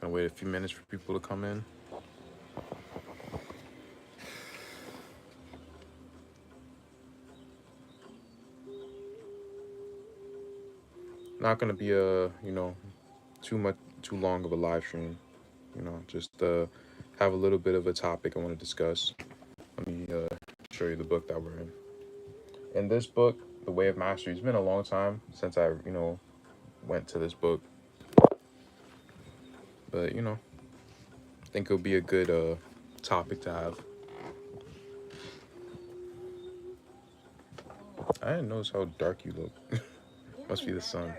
Gonna wait a few minutes for people to come in. Not gonna be too long of a live stream. Just have a little bit of a topic I want to discuss. Let me show you the book that we're in. In this book, The Way of Mastery, it's been a long time since I went to this book, but I think it'll be a good topic to have. I didn't notice how dark you look. Must be the sun.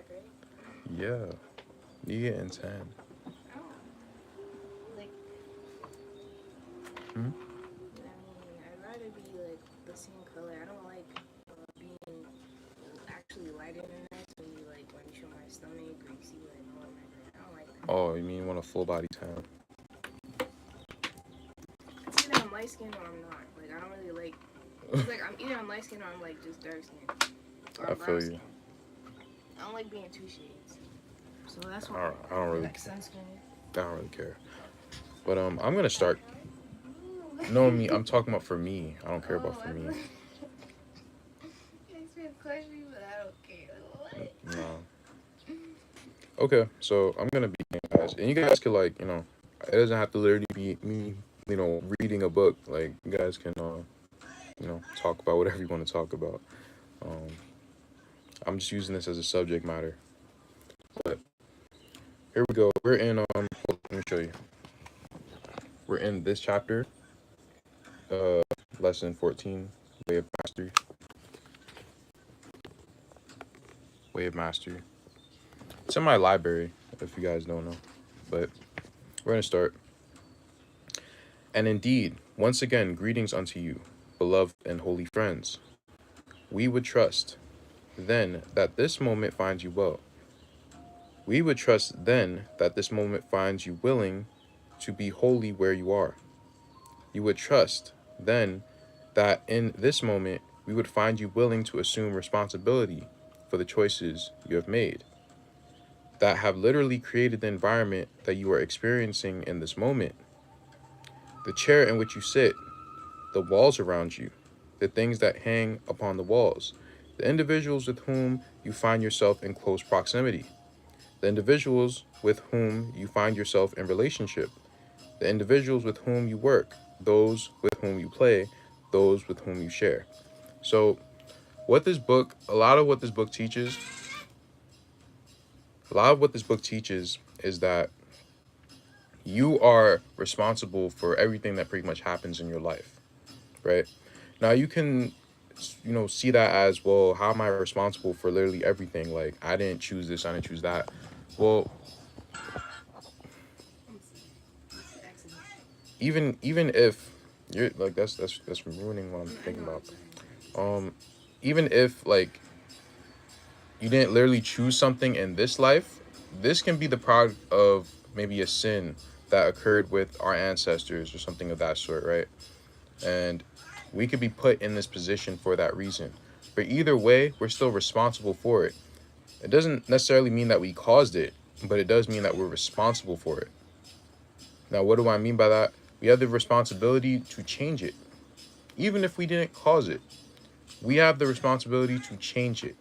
Yeah, you getting tan. Hmm? I'd rather be like the same color. I don't like being actually lighter than that. So you like when you show my stomach or you see like all my hair. I don't like that. Oh, you mean you want a full body tan? It's either I'm light skinned or I'm not. Like I don't really like. It's like I'm either I'm light skinned or I'm like just dark skinned. Or I'm brown skin. I don't like being two shades. So that's why I don't really like sunscreen. I don't really care. But I'm gonna start. No, me. I'm talking about for me. I don't care about for me. No. Okay, so I'm gonna begin, guys, and you guys can it doesn't have to literally be me, reading a book. Like you guys can, talk about whatever you want to talk about. I'm just using this as a subject matter. But here we go. We're in let me show you. We're in this chapter, lesson 14, Way of Mastery. Way of Mastery. It's in my library, if you guys don't know. But we're going to start. And indeed, once again, greetings unto you, beloved and holy friends. We would trust, then, that this moment finds you well. We would trust, then, that this moment finds you willing to be wholly where you are. You would trust, then, that in this moment we would find you willing to assume responsibility for the choices you have made, that have literally created the environment that you are experiencing in this moment. The chair in which you sit, the walls around you, the things that hang upon the walls, the individuals with whom you find yourself in close proximity, the individuals with whom you find yourself in relationship, the individuals with whom you work, those with whom you play, those with whom you share. So a lot of what this book teaches is that you are responsible for everything that pretty much happens in your life, right? Now you can, see that as, well, how am I responsible for literally everything? Like, I didn't choose this, I didn't choose that. Well, even if you're like, that's ruining what I'm thinking about. Even if like you didn't literally choose something in this life, this can be the product of maybe a sin that occurred with our ancestors or something of that sort, right? And we could be put in this position for that reason. But either way, we're still responsible for it. It doesn't necessarily mean that we caused it, but it does mean that we're responsible for it. Now, what do I mean by that? We have the responsibility to change it. Even if we didn't cause it, we have the responsibility to change it,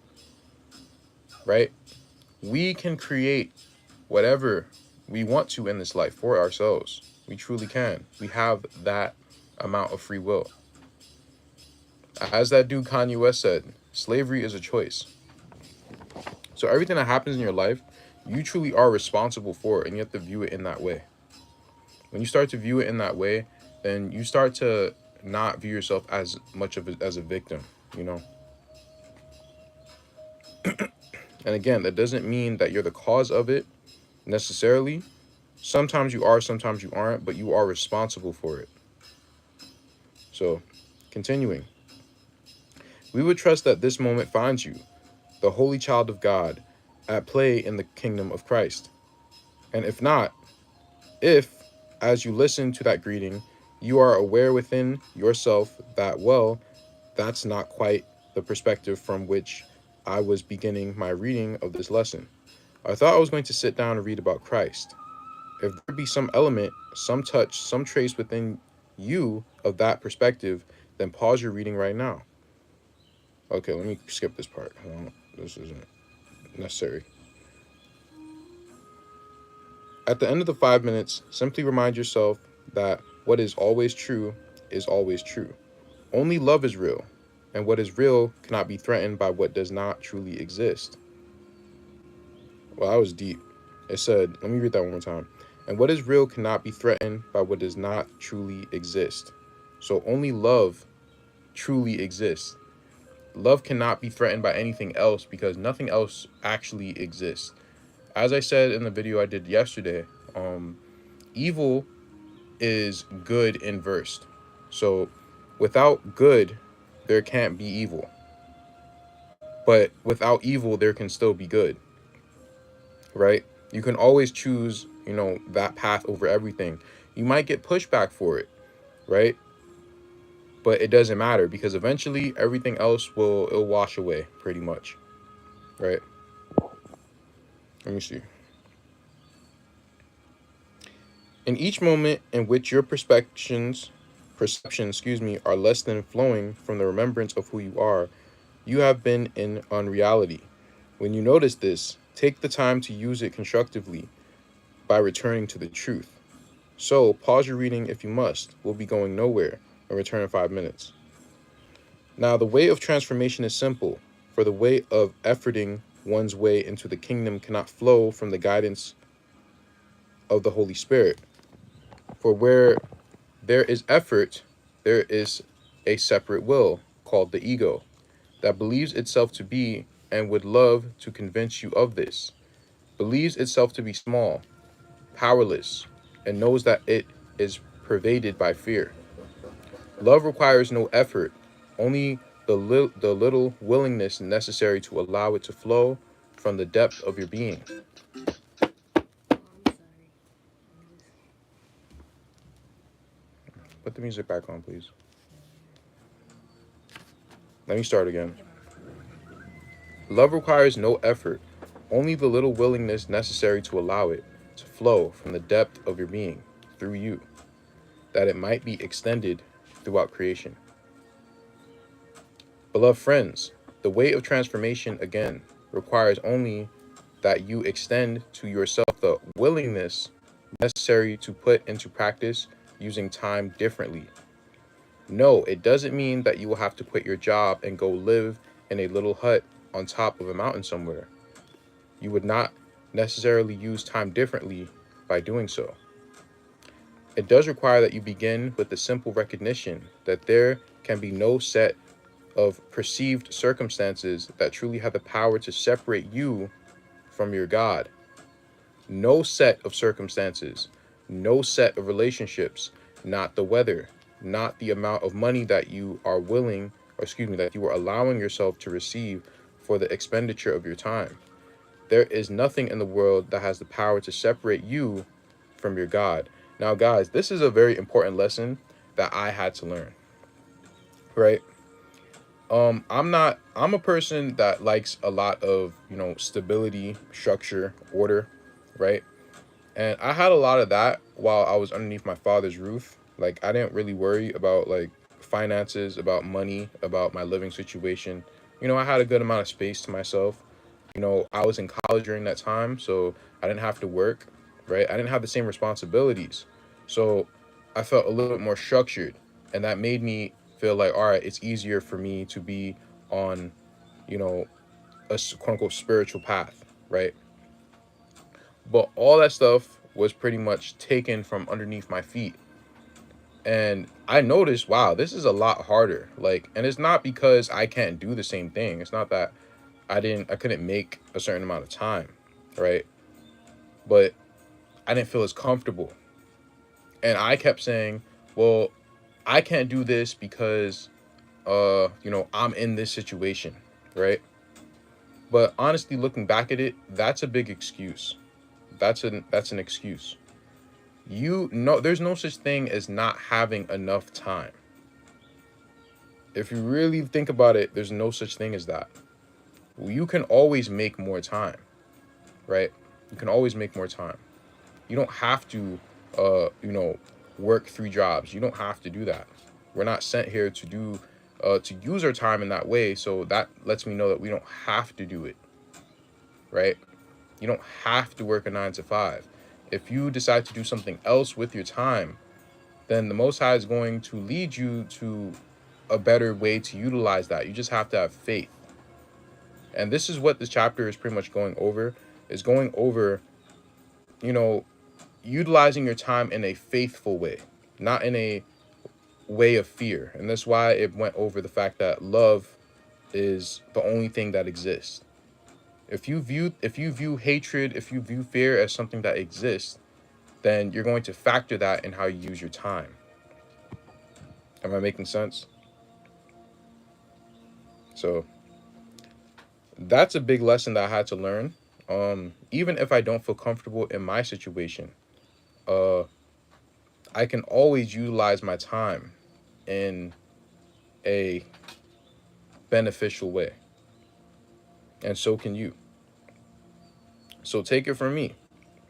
right? We can create whatever we want to in this life for ourselves. We truly can. We have that amount of free will. As that dude Kanye West said, slavery is a choice. So everything that happens in your life, you truly are responsible for it, and you have to view it in that way. When you start to view it in that way, then you start to not view yourself as much as a victim, And again, that doesn't mean that you're the cause of it necessarily. Sometimes you are, sometimes you aren't, but you are responsible for it. So, continuing. We would trust that this moment finds you, the holy child of God, at play in the kingdom of Christ. And if not, if, as you listen to that greeting, you are aware within yourself that, well, that's not quite the perspective from which I was beginning my reading of this lesson. I thought I was going to sit down and read about Christ. If there be some element, some touch, some trace within you of that perspective, then pause your reading right now. Okay, let me skip this part. This isn't necessary. At the end of the 5 minutes, simply remind yourself that what is always true is always true. Only love is real, and what is real cannot be threatened by what does not truly exist. Well, that was deep. It said, let me read that one more time. And what is real cannot be threatened by what does not truly exist. So only love truly exists. Love cannot be threatened by anything else because nothing else actually exists. As I said in the video I did yesterday, evil is good inversed. So without good, there can't be evil. But without evil, there can still be good, right? You can always choose, that path over everything. You might get pushback for it, right? But it doesn't matter because eventually everything else it'll wash away pretty much, right? Let me see. In each moment in which your perceptions, are less than flowing from the remembrance of who you have been in unreality. When you notice this, take the time to use it constructively by returning to the truth. So, pause your reading if you must. We'll be going nowhere and return in 5 minutes. Now, the way of transformation is simple, for the way of efforting one's way into the kingdom cannot flow from the guidance of the Holy Spirit. For where there is effort, there is a separate will called the ego that believes itself to be and would love to convince you of this, believes itself to be small, powerless, and knows that it is pervaded by fear. Love requires no effort, only the little willingness necessary to allow it to flow from the depth of your being. Put the music back on, please. Let me start again. Love requires no effort, only the little willingness necessary to allow it to flow from the depth of your being through you, that it might be extended throughout creation. Beloved friends, the way of transformation, again, requires only that you extend to yourself the willingness necessary to put into practice using time differently. No, it doesn't mean that you will have to quit your job and go live in a little hut on top of a mountain somewhere. You would not necessarily use time differently by doing so. It does require that you begin with the simple recognition that there can be no set of perceived circumstances that truly have the power to separate you from your God. No set of circumstances, no set of relationships, not the weather, not the amount of money that you are that you are allowing yourself to receive for the expenditure of your time. There is nothing in the world that has the power to separate you from your God. Now, guys, this is a very important lesson that I had to learn, right? I'm a person that likes a lot of, stability, structure, order, right? And I had a lot of that while I was underneath my father's roof. Like, I didn't really worry about like finances, about money, about my living situation. I had a good amount of space to myself. I was in college during that time, so I didn't have to work, right? I didn't have the same responsibilities. So I felt a little bit more structured, and that made me feel like, all right, it's easier for me to be on, you know, a quote unquote spiritual path, right? But all that stuff was pretty much taken from underneath my feet. And I noticed, wow, this is a lot harder. Like, and it's not because I can't do the same thing. It's not that I couldn't make a certain amount of time, right? But I didn't feel as comfortable. And I kept saying, well, I can't do this because I'm in this situation, right? But honestly, looking back at it, that's a big excuse. That's an excuse. There's no such thing as not having enough time. If you really think about it, there's no such thing as that. You can always make more time, right? You can always make more time. You don't have to, work 3 jobs. You don't have to do that. We're not sent here to use our time in that way. So that lets me know that we don't have to do it, right? You don't have to work a 9 to 5. If you decide to do something else with your time, then the Most High is going to lead you to a better way to utilize that. You just have to have faith. And this is what this chapter is pretty much going over, is going over, you know, utilizing your time in a faithful way, not in a way of fear. And that's why it went over the fact that love is the only thing that exists. If you view hatred, if you view fear as something that exists, then you're going to factor that in how you use your time. Am I making sense? So that's a big lesson that I had to learn. Even if I don't feel comfortable in my situation, uh, I can always utilize my time in a beneficial way, and so can you. So take it from me,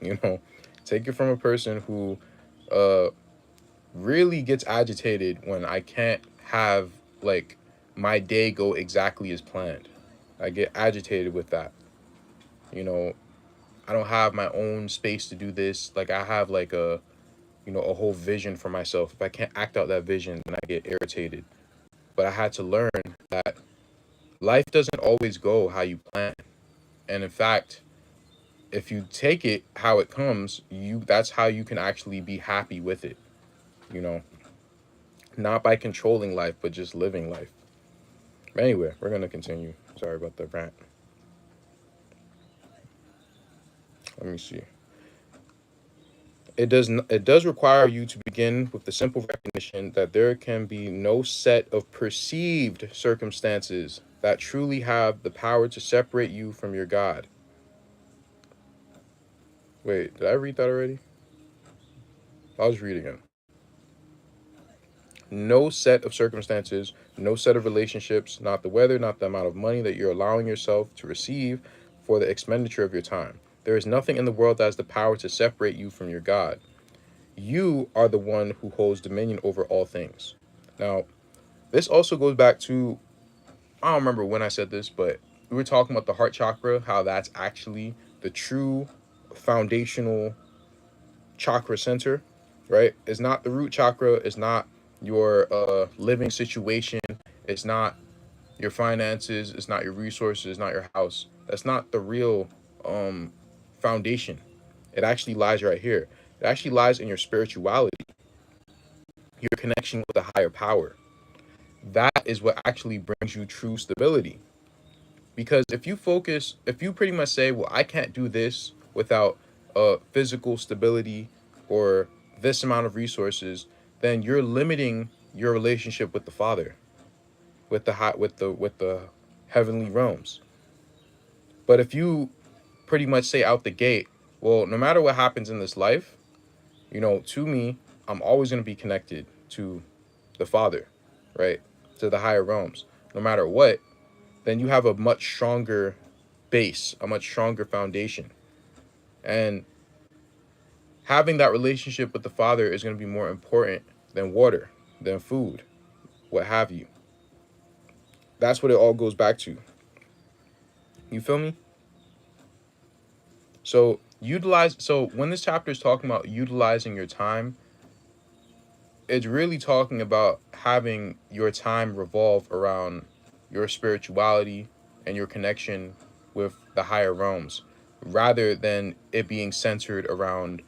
you know, take it from a person who uh, really gets agitated when I can't have like my day go exactly as planned. I get agitated with that. You know, I don't have my own space to do this. Like I have like a whole vision for myself. If I can't act out that vision, then I get irritated. But I had to learn that life doesn't always go how you plan. And in fact, if you take it how it comes, that's how you can actually be happy with it, you know, not by controlling life, but just living life. But anyway, we're gonna continue. Sorry about the rant. Let me see. It does require you to begin with the simple recognition that there can be no set of perceived circumstances that truly have the power to separate you from your God. Wait, did I read that already? I'll just read again. No set of circumstances, no set of relationships, not the weather, not the amount of money that you're allowing yourself to receive for the expenditure of your time. There is nothing in the world that has the power to separate you from your God. You are the one who holds dominion over all things. Now, this also goes back to, I don't remember when I said this, but we were talking about the heart chakra, how that's actually the true foundational chakra center, right? It's not the root chakra, it's not your living situation, it's not your finances, it's not your resources, it's not your house. That's not the real foundation. It actually lies right here. It actually lies in your spirituality, your connection with a higher power. That is what actually brings you true stability. Because if you pretty much say, well, I can't do this without physical stability or this amount of resources, then you're limiting your relationship with the Father, with the heavenly realms. But if you pretty much say out the gate, well, no matter what happens in this life, to me, I'm always going to be connected to the Father, right? To the higher realms, no matter what, then you have a much stronger base, a much stronger foundation. And having that relationship with the Father is going to be more important than water, than food, what have you. That's what it all goes back to. You feel me? So when this chapter is talking about utilizing your time, it's really talking about having your time revolve around your spirituality and your connection with the higher realms, rather than it being centered around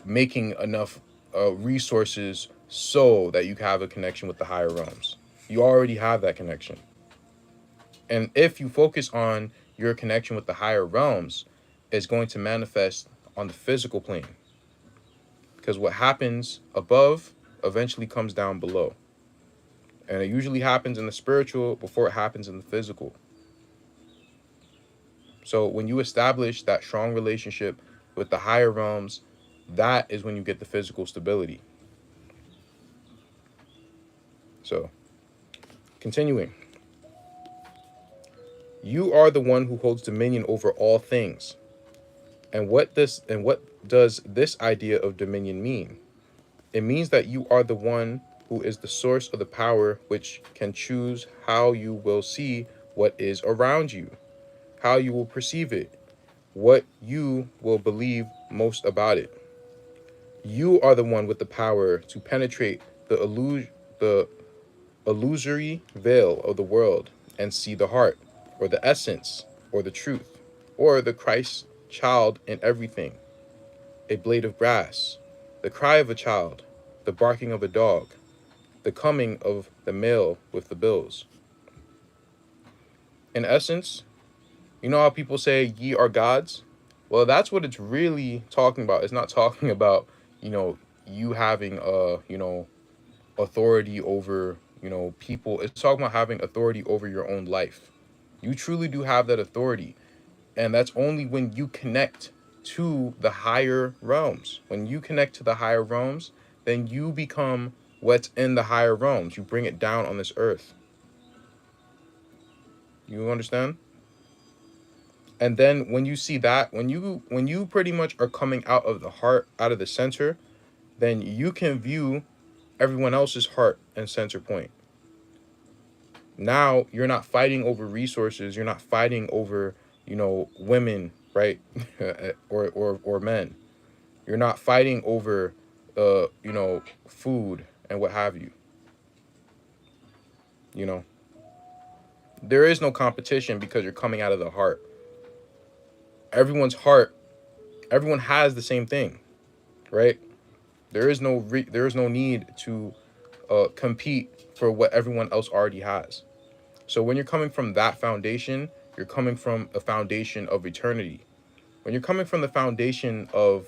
making enough resources so that you have a connection with the higher realms. You already have that connection. And if you focus on your connection with the higher realms, it's going to manifest on the physical plane. Because what happens above eventually comes down below. And it usually happens in the spiritual before it happens in the physical. So when you establish that strong relationship with the higher realms, that is when you get the physical stability. So, continuing. You are the one who holds dominion over all things. And what does this idea of dominion mean? It means that you are the one who is the source of the power which can choose how you will see what is around you, how you will perceive it, what you will believe most about it. You are the one with the power to penetrate the illusory veil of the world and see the heart, or the essence, or the truth, or the Christ child in everything. A blade of grass, the cry of a child, the barking of a dog, the coming of the male with the bills. In essence, you know how people say ye are gods? Well, that's what it's really talking about. It's not talking about, you having authority over, people. It's talking about having authority over your own life. You truly do have that authority. And that's only when you connect to the higher realms. When you connect to the higher realms, then you become what's in the higher realms. You bring it down on this earth. You understand? And then when you see that, when you pretty much are coming out of the heart, out of the center, then you can view everyone else's heart and center point. Now you're not fighting over resources, you're not fighting over, women, right? or men. You're not fighting over food and what have you. You know, there is no competition because you're coming out of the heart. Everyone's heart, everyone has the same thing, right? There is no need to compete for what everyone else already has. So when you're coming from that foundation, you're coming from a foundation of eternity. When you're coming from the foundation of,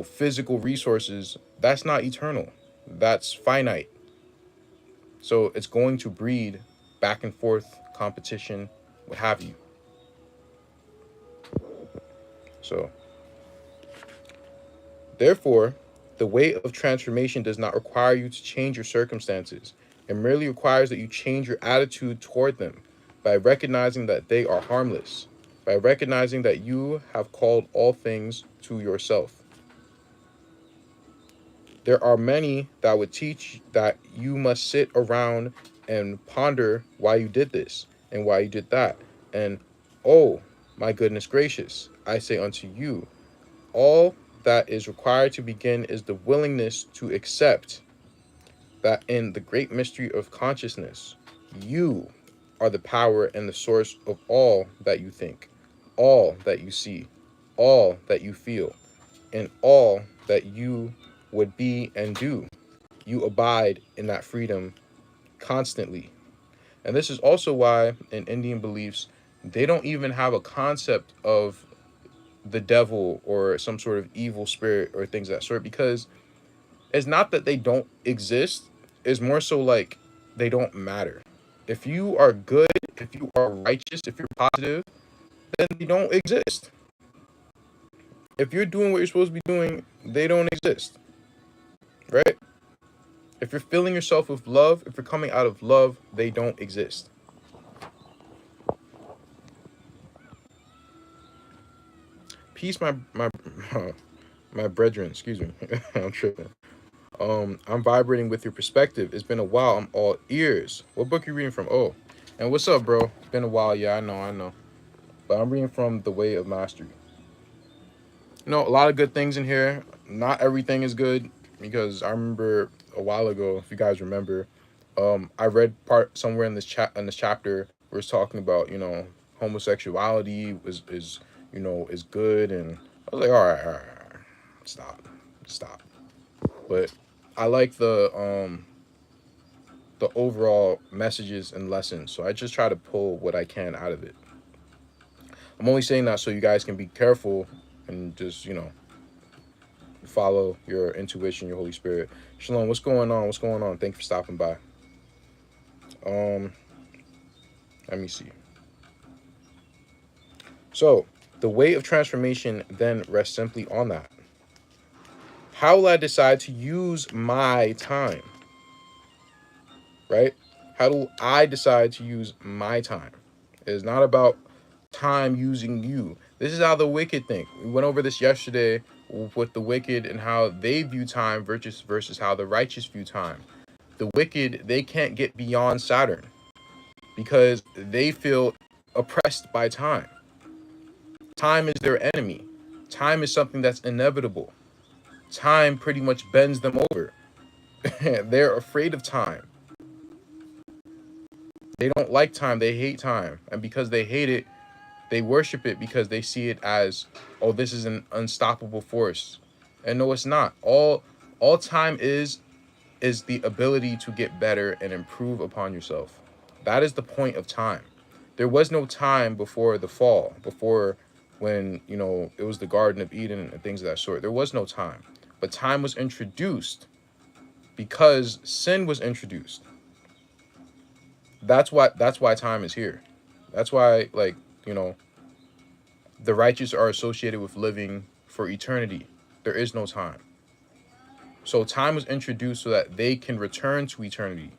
physical resources, that's not eternal. That's finite. So it's going to breed back and forth competition, what have you. So, therefore, the way of transformation does not require you to change your circumstances. It merely requires that you change your attitude toward them by recognizing that they are harmless, by recognizing that you have called all things to yourself. There are many that would teach that you must sit around and ponder why you did this and why you did that. And oh, my goodness gracious, I say unto you, all that is required to begin is the willingness to accept that in the great mystery of consciousness, you are the power and the source of all that you think, all that you see, all that you feel, and all that you would be and do. You abide in that freedom constantly. And this is also why in Indian beliefs, they don't even have a concept of the devil or some sort of evil spirit or things of that sort, because it's not that they don't exist, it's more so like they don't matter. If you are good, if you are righteous, if you're positive, then they don't exist. If you're doing what you're supposed to be doing, they don't exist, right? If you're filling yourself with love, if you're coming out of love, they don't exist. Peace, my brethren. Excuse me, I'm tripping. I'm vibrating with your perspective. It's been a while. I'm all ears. What book you reading from? Oh, and what's up, bro? It's been a while. Yeah, I know. But I'm reading from The Way of Mastery. A lot of good things in here. Not everything is good because I remember a while ago, if you guys remember, I read part somewhere in this chapter where it's talking about homosexuality is good, and I was like, all right, stop. But I like the overall messages and lessons, so I just try to pull what I can out of it. I'm only saying that so you guys can be careful and just follow your intuition, your Holy Spirit. Shalom, what's going on? What's going on? Thank you for stopping by. Um, Let me see. So, the way of transformation then rests simply on that. How will I decide to use my time? Right? How do I decide to use my time? It is not about time using you. This is how the wicked think. We went over this yesterday with the wicked and how they view time versus how the righteous view time. The wicked, they can't get beyond Saturn because they feel oppressed by time. Time is their enemy. Time is something that's inevitable. Time pretty much bends them over. They're afraid of time. They don't like time. They hate time. And because they hate it, they worship it because they see it as, oh, this is an unstoppable force. And no, it's not. All time is the ability to get better and improve upon yourself. That is the point of time. There was no time before the fall, before when, it was the Garden of Eden and things of that sort. There was no time. But time was introduced because sin was introduced. That's why time is here. That's why, the righteous are associated with living for eternity. There is no time. So time was introduced so that they can return to eternity.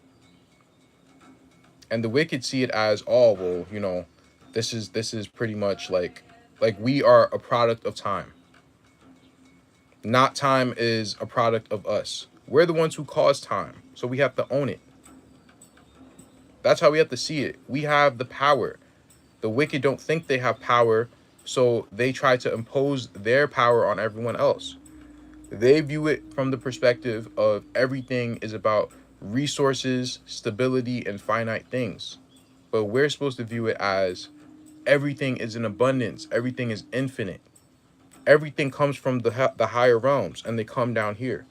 And the wicked see it as, oh, well, this is pretty much like we are a product of time. Not time is a product of us. We're the ones who cause time. So we have to own it. That's how we have to see it. We have the power. The wicked don't think they have power, so they try to impose their power on everyone else. They view it from the perspective of everything is about resources, stability, and finite things. But we're supposed to view it as everything is in abundance. Everything is infinite. Everything comes from the higher realms, and they come down here.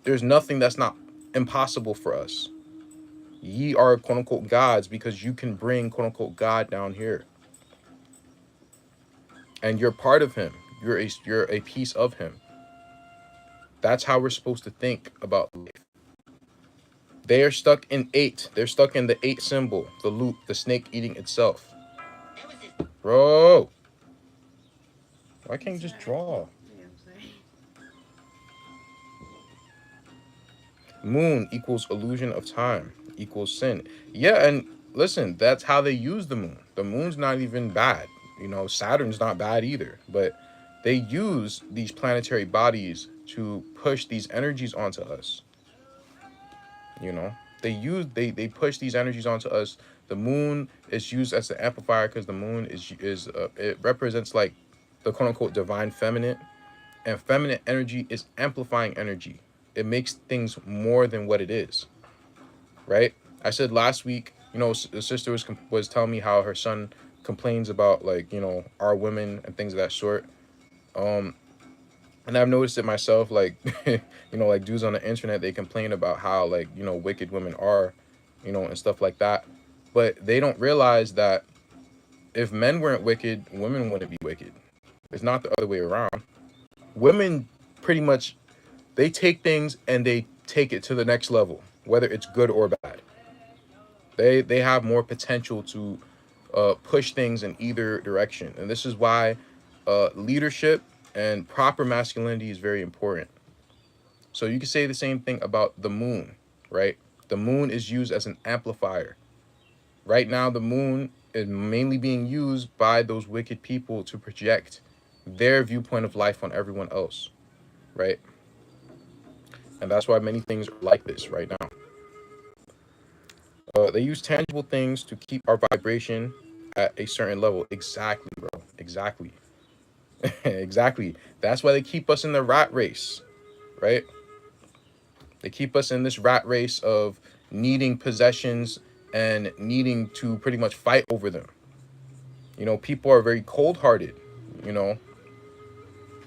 There's nothing that's not impossible for us. Ye are quote unquote gods because you can bring quote unquote God down here. And you're part of him. You're a piece of him. That's how we're supposed to think about life. They are stuck in 8. They're stuck in the 8 symbol, the loop, the snake eating itself. Bro, why can't you just draw? Yeah, I'm sorry. Moon equals illusion of time equals sin. Yeah, and listen, that's how they use the moon. The moon's not even bad. Saturn's not bad either. But they use these planetary bodies to push these energies onto us. They push these energies onto us. The moon is used as the amplifier because the moon is it represents like the quote unquote divine feminine, and feminine energy is amplifying energy. It makes things more than what it is, right? I said last week, the sister was telling me how her son complains about our women and things of that sort. And I've noticed it myself, like, like dudes on the internet, they complain about how wicked women are, and stuff like that. But they don't realize that if men weren't wicked, women wouldn't be wicked. It's not the other way around. Women pretty much, they take things and they take it to the next level, whether it's good or bad. They have more potential to push things in either direction. And this is why leadership and proper masculinity is very important. So you can say the same thing about the moon, right? The moon is used as an amplifier. Right now, the moon is mainly being used by those wicked people to project their viewpoint of life on everyone else, right? And that's why many things are like this right now. They use tangible things to keep our vibration at a certain level. Exactly, bro. Exactly. Exactly. That's why they keep us in the rat race, right? They keep us in this rat race of needing possessions and needing to pretty much fight over them. People are very cold-hearted, you know.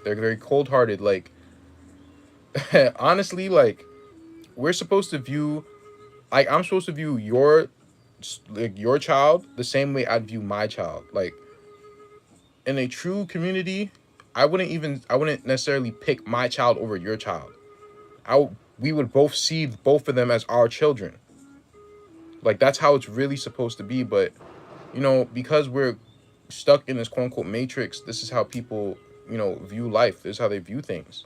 They're very cold-hearted. Like, honestly, like, we're supposed to view, I'm supposed to view your child the same way I'd view my child. Like, in a true community, I wouldn't necessarily pick my child over your child. We would both see both of them as our children. Like, that's how it's really supposed to be. But because we're stuck in this quote unquote matrix, this is how people view life. This is how they view things.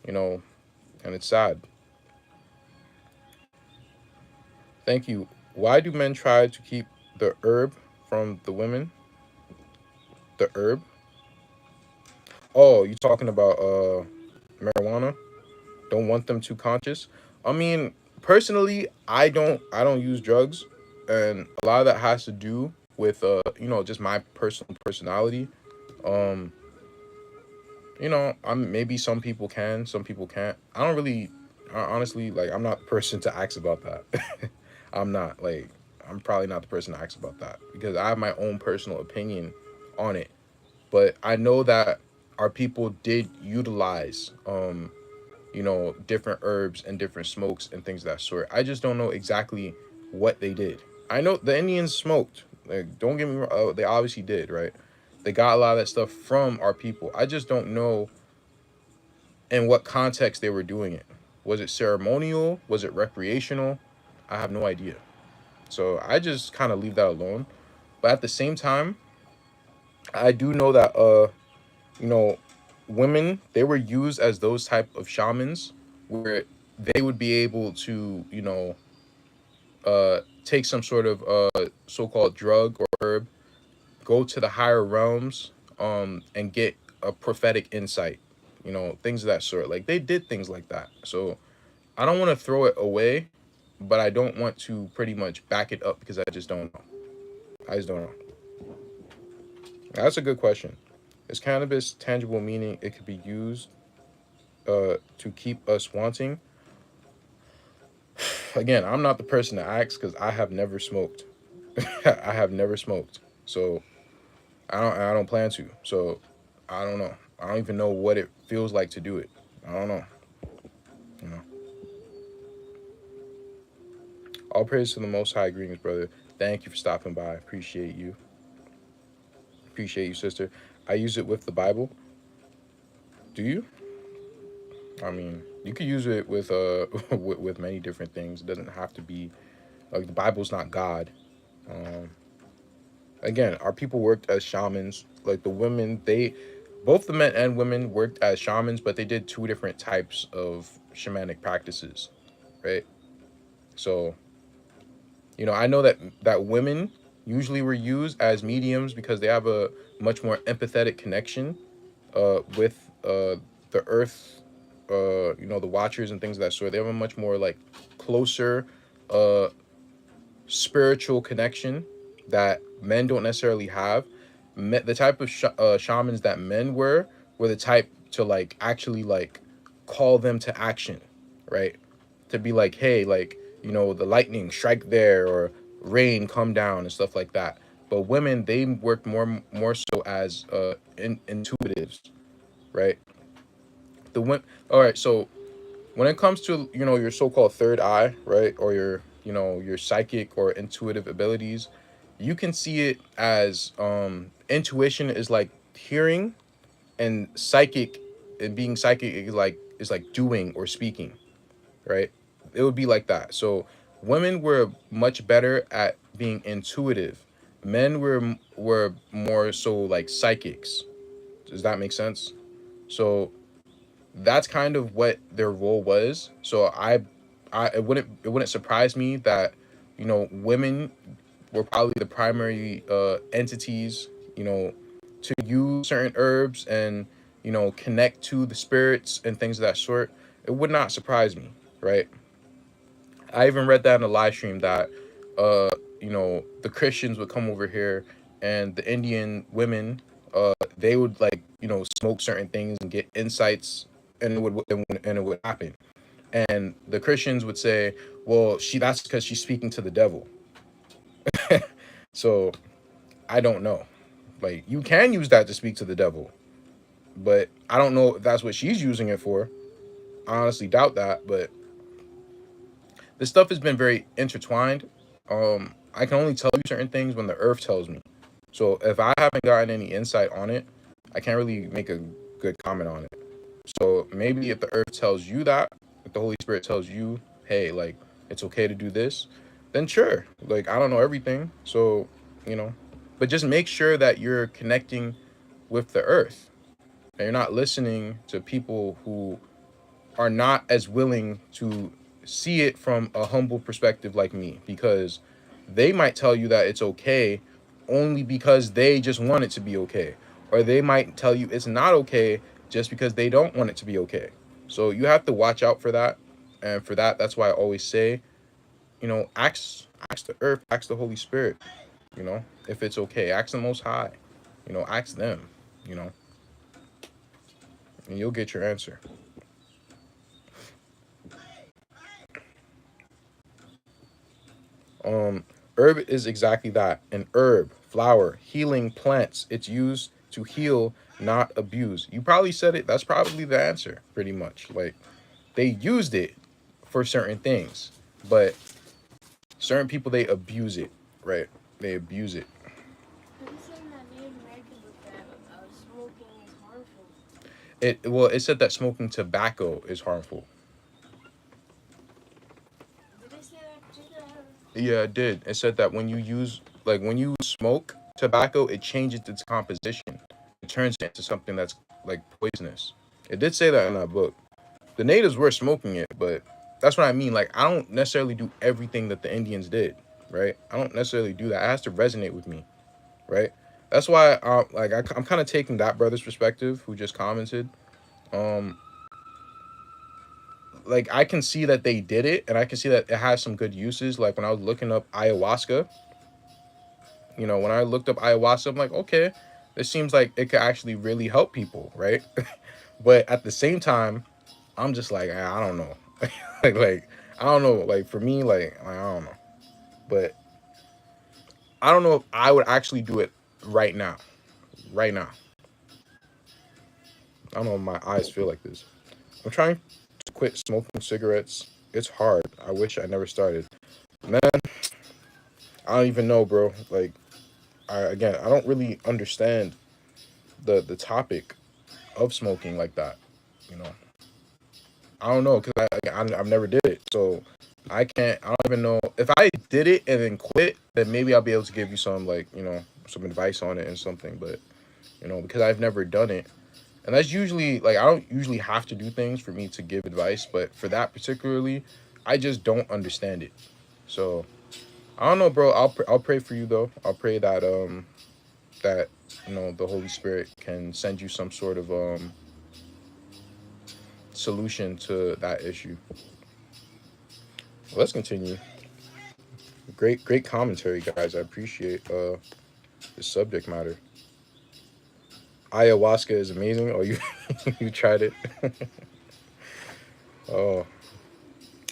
you know and it's sad. Thank you. Why do men try to keep the herb from the women? The herb. Oh, you talking about marijuana? Don't want them too conscious. I mean, personally, I don't use drugs, and a lot of that has to do with just my personal personality. Um, I'm maybe some people can, some people can't. I don't really, honestly, like I'm not the person to ask about that. I'm not like I'm probably not the person to ask about that because I have my own personal opinion on it. But I know that our people did utilize different herbs and different smokes and things of that sort. I just don't know exactly what they did. I know the Indians smoked. Like, don't get me wrong, they obviously did, right? They got a lot of that stuff from our people. I just don't know in what context they were doing it. Was it ceremonial? Was it recreational? I have no idea. So I just kind of leave that alone. But at the same time, I do know that you know, women, they were used as those type of shamans where they would be able to, take some sort of so-called drug or herb, go to the higher realms, and get a prophetic insight, things of that sort. Like they did things like that. So I don't want to throw it away, but I don't want to pretty much back it up because I just don't know. I just don't know. That's a good question. Is cannabis tangible, meaning it could be used to keep us wanting? Again, I'm not the person to ask because I have never smoked. I have never smoked, so I don't plan to. So I don't know. I don't even know what it feels like to do it. I don't know. You know. All praise to the Most High. Greetings, brother. Thank you for stopping by. Appreciate you. Appreciate you, sister. I use it with the Bible. Do you? I mean, you could use it with with many different things. It doesn't have to be like the Bible's not God. Um, Again, our people worked as shamans. Like the women, both the men and women worked as shamans, but they did two different types of shamanic practices, right? So, I know that women usually were used as mediums because they have a much more empathetic connection with the earth, the watchers and things of that sort. They have a much more like closer uh, spiritual connection that men don't necessarily have. The type of shamans that men were the type to like actually like call them to action, right? To be like, hey, like the lightning strike there or rain come down and stuff like that. But women, they work more so as intuitives, right? All right, so when it comes to your so-called third eye, right, or your psychic or intuitive abilities, you can see it as intuition is like hearing, and psychic and being psychic is like doing or speaking, right? It would be like that. So women were much better at being intuitive. Men were more so like psychics. Does that make sense? So that's kind of what their role was. So it wouldn't surprise me that women were probably the primary entities to use certain herbs and connect to the spirits and things of that sort. It would not surprise me, right? I even read that in a live stream that the Christians would come over here and the Indian women they would like smoke certain things and get insights, and it would happen. And the Christians would say, well, that's because she's speaking to the devil. So I don't know. Like you can use that to speak to the devil, but I don't know if that's what she's using it for. I honestly doubt that, but this stuff has been very intertwined. I can only tell you certain things when the earth tells me. So if I haven't gotten any insight on it, I can't really make a good comment on it. So maybe if the earth tells you that, if the Holy Spirit tells you, hey, like it's okay to do this, then sure. Like I don't know everything, so you know, but just make sure that you're connecting with the earth and you're not listening to people who are not as willing to see it from a humble perspective like me, because they might tell you that it's okay only because they just want it to be okay. or they might tell you it's not okay just because they don't want it to be okay. So you have to watch out for that. And for that, that's why I always say, ask the earth, ask the Holy Spirit, if it's okay. Ask the Most High, ask them, you know, and you'll get your answer. Um, Herb is exactly that, an herb, flower, healing plants. It's used to heal, not abuse. You probably said it. That's probably the answer, pretty much. Like, they used it for certain things, but certain people, they abuse it, right? They abuse it. Have you seen that Native American book that smoking is harmful? It said that smoking tobacco is harmful. Did they say that particular? Yeah, it did. It said that when you smoke tobacco, it changes its composition. It turns it into something that's like poisonous. It did say that in that book. The natives were smoking it, but that's what I mean. Like, I don't necessarily do everything that the Indians did, right? I don't necessarily do that. It has to resonate with me, right? That's why, I'm kind of taking that brother's perspective who just commented. Um, like, I can see that they did it, and I can see that it has some good uses. Like when I was looking up ayahuasca, when I looked up ayahuasca, I'm like, okay, this seems like it could actually really help people, right? But at the same time, I'm just like, I don't know, like I don't know, like for me, I don't know, but I don't know if I would actually do it right now, right now. I don't know if my eyes feel like this. I'm trying to quit smoking cigarettes. It's hard. I wish I never started. Man, I don't even know, bro. Like, I don't really understand the topic of smoking like that. You know, I don't know because I've never did it, so I can't. I don't even know if I did it and then quit. Then maybe I'll be able to give you some some advice on it and something. But because I've never done it, and that's usually like I don't usually have to do things for me to give advice, but for that particularly, I just don't understand it. So I don't know, bro. I'll pray for you though. I'll pray that that the Holy Spirit can send you some sort of solution to that issue. Let's continue. Great commentary, guys. I appreciate the subject matter. Ayahuasca is amazing. Oh, you you tried it? Oh,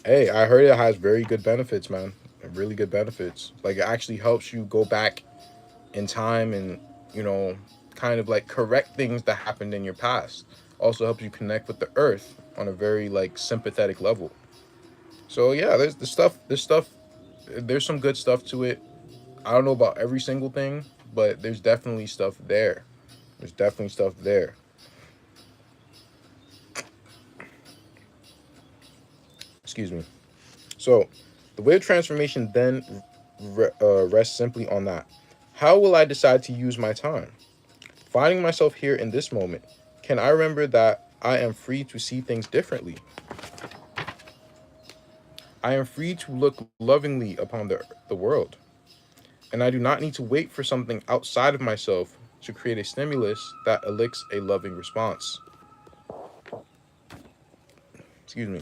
hey, I heard it has very good benefits, man. Really good benefits. Like it actually helps you go back in time and you know kind of like correct things that happened in your past. Also helps you connect with the earth on a very like sympathetic level. So yeah, there's the stuff. There's stuff. There's some good stuff to it. I don't know about every single thing, but there's definitely stuff there. There's definitely stuff there. Excuse me. So, the way of transformation then rests simply on that. How will I decide to use my time? Finding myself here in this moment, can I remember that I am free to see things differently? I am free to look lovingly upon the world, and I do not need to wait for something outside of myself to create a stimulus that elicits a loving response. Excuse me.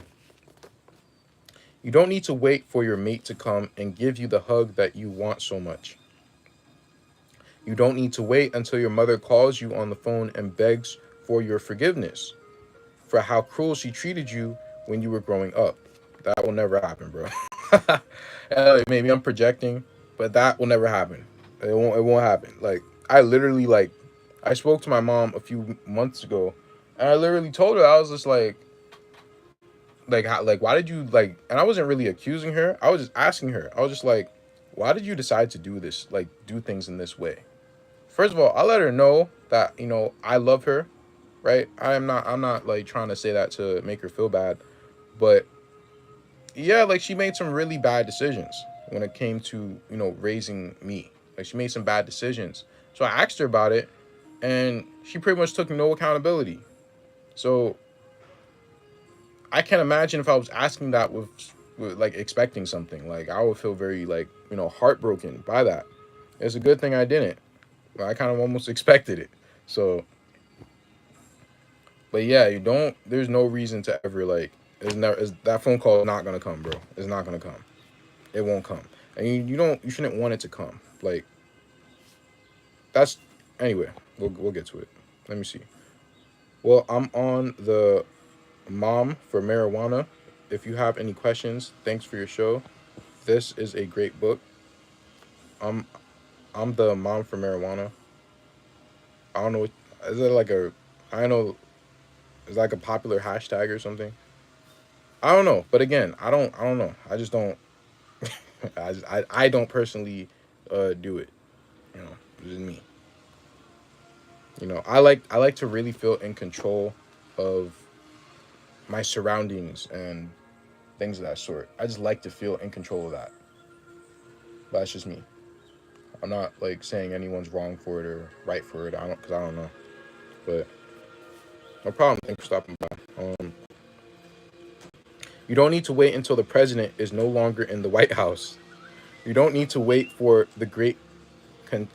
You don't need to wait for your mate to come and give you the hug that you want so much. You don't need to wait until your mother calls you on the phone and begs for your forgiveness for how cruel she treated you when you were growing up. That will never happen, bro. Maybe I'm projecting, but that will never happen. It won't happen. Like I literally I spoke to my mom a few months ago and I literally told her I was just why did you and I wasn't really accusing her. I was just asking her. I was just like, why did you decide to do this? Like do things in this way? First of all, I let her know that, I love her, right? I'm not like trying to say that to make her feel bad, but yeah, like she made some really bad decisions when it came to, raising me. Like she made some bad decisions. So I asked her about it and she pretty much took no accountability. So I can't imagine if I was asking that with like expecting something. Like I would feel very heartbroken by that. It's a good thing I didn't. I kind of almost expected it. So, but yeah, you don't. There's no reason to ever like. Is never. Is that phone call is not gonna come, bro? It's not gonna come. It won't come, and you don't. You shouldn't want it to come. Like that's. Anyway, we'll get to it. Let me see. Well, I'm on the mom for marijuana. If you have any questions, thanks for your show. This is a great book. I'm I'm the mom for marijuana. I don't know. Is it like a? I don't know. Is like a popular hashtag or something? I don't know. But again, I don't know. I just don't. I don't personally do it. You know, this is me. You know, I like to really feel in control of my surroundings and things of that sort. I just like to feel in control of that. But that's just me. I'm not like saying anyone's wrong for it or right for it. I don't because I don't know. But no problem. Thanks for stopping by. You don't need to wait until the president is no longer in the White House. You don't need to wait for the great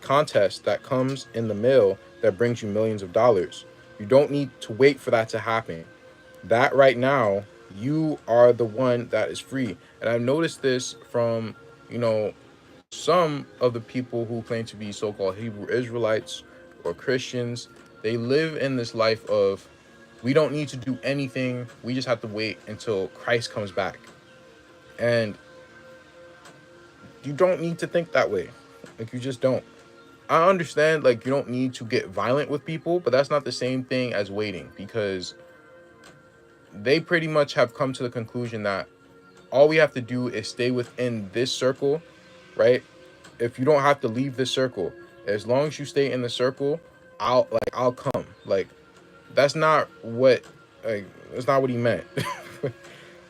contest that comes in the mail that brings you millions of dollars. You don't need to wait for that to happen. That right now, you are the one that is free. And I've noticed this from, you know, some of the people who claim to be so-called Hebrew Israelites or Christians. They live in this life of we don't need to do anything. We just have to wait until Christ comes back. And you don't need to think that way. Like you just don't. I understand like you don't need to get violent with people, but that's not the same thing as waiting because they pretty much have come to the conclusion that all we have to do is stay within this circle, right? If you don't have to leave this circle, as long as you stay in the circle, I'll come. Like that's not what like that's not what he meant.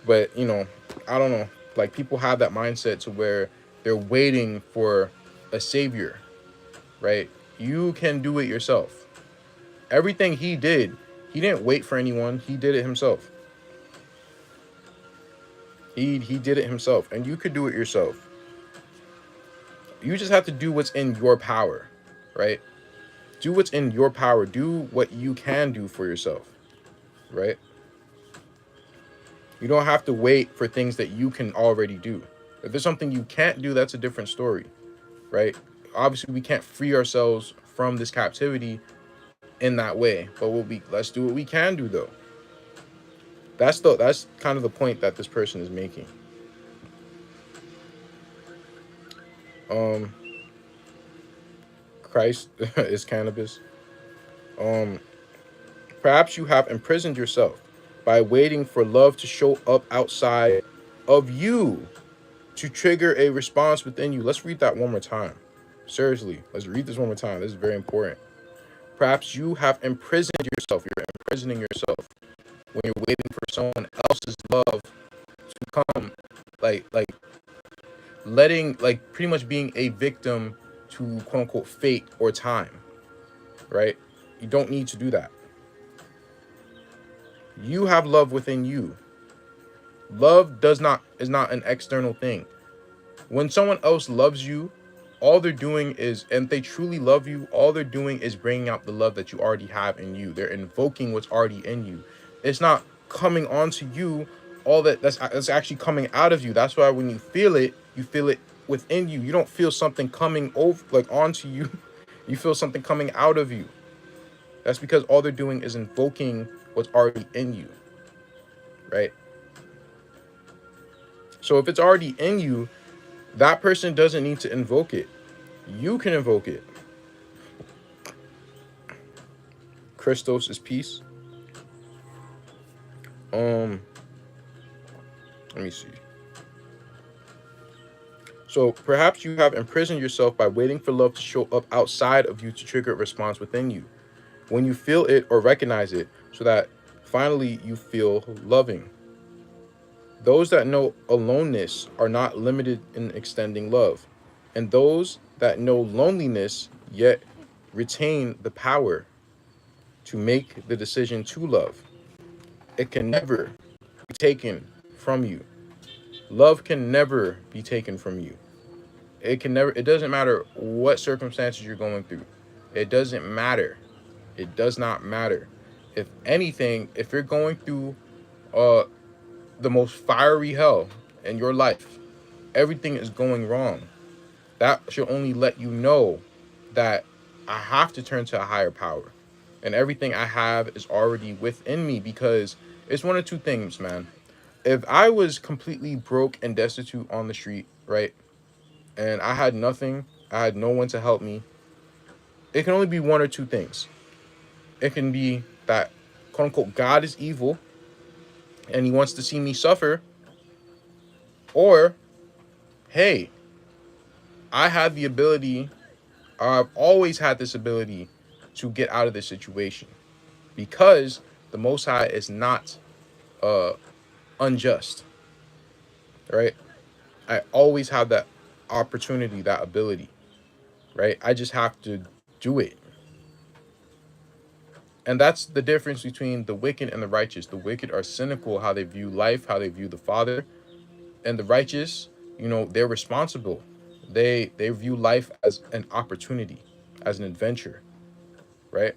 But, you know, I don't know. Like people have that mindset to where they're waiting for a savior, right? You can do it yourself. Everything he didn't wait for anyone. He did it himself. He did it himself, and you could do it yourself. You just have to do what's in your power, right? Do what's in your power. Do what you can do for yourself, right? You don't have to wait for things that you can already do. If there's something you can't do, that's a different story, right? Obviously, we can't free ourselves from this captivity in that way, but let's do what we can do though. That's kind of the point that this person is making. Um, Christ is cannabis. Um, Perhaps you have imprisoned yourself by waiting for love to show up outside of you to trigger a response within you. Let's read that one more time. Seriously, let's read this one more time. This is very important. Perhaps you have imprisoned yourself. You're imprisoning yourself when you're waiting for someone else's love to come, like letting, like pretty much being a victim to quote unquote fate or time, right? You don't need to do that. You have love within you. Love is not an external thing. When someone else loves you, all they're doing is, and they truly love you, all they're doing is bringing out the love that you already have in you. They're invoking what's already in you. It's not coming onto you. That's actually coming out of you. That's why when you feel it within you. You don't feel something coming over like onto you. You feel something coming out of you. That's because all they're doing is invoking what's already in you, right? So if it's already in you, that person doesn't need to invoke it. You can invoke it. Christos is peace. Um, Let me see. So perhaps you have imprisoned yourself by waiting for love to show up outside of you to trigger a response within you. When you feel it or recognize it, so that finally you feel loving. Those that know aloneness are not limited in extending love, and those that know loneliness yet retain the power to make the decision to love. It can never be taken from you. Love can never be taken from you. It doesn't matter what circumstances you're going through. It doesn't matter. It does not matter. If anything, if you're going through uh the most fiery hell in your life, everything is going wrong. That should only let you know that I have to turn to a higher power. And everything I have is already within me, because it's one of two things, man. If I was completely broke and destitute on the street, right, and I had nothing, I had no one to help me, it can only be one or two things. It can be that, quote unquote, God is evil and he wants to see me suffer, or, hey, I have the ability, I've always had this ability to get out of this situation, because the Most High is not uh, unjust, right? I always have that opportunity, that ability, right? I just have to do it. And that's the difference between the wicked and the righteous. The wicked are cynical how they view life, how they view the Father, and the righteous, they're responsible. They view life as an opportunity, as an adventure, right?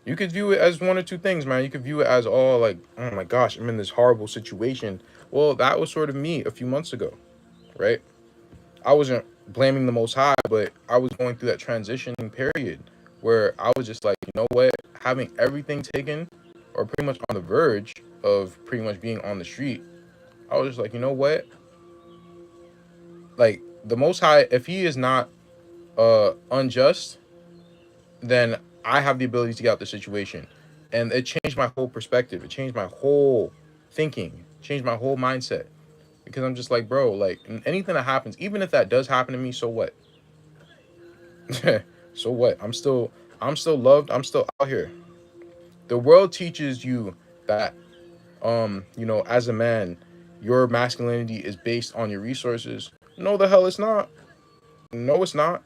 You could view it as one or two things, man. You could view it as, oh, like, oh my gosh, I'm in this horrible situation. Well, that was sort of me a few months ago, right? I wasn't blaming the Most High, but I was going through that transitioning period where I was just like, you know what, having everything taken, or pretty much on the verge of pretty much being on the street. I was just like, you know what, like, the Most High, if he is not unjust, then I have the ability to get out the situation. And it changed my whole perspective. It changed my whole thinking, changed my whole mindset. Because I'm just like, bro, like, anything that happens, even if that does happen to me, so what? So what? I'm still loved. I'm still out here. The world teaches you that, as a man, your masculinity is based on your resources. No, the hell it's not. No, it's not.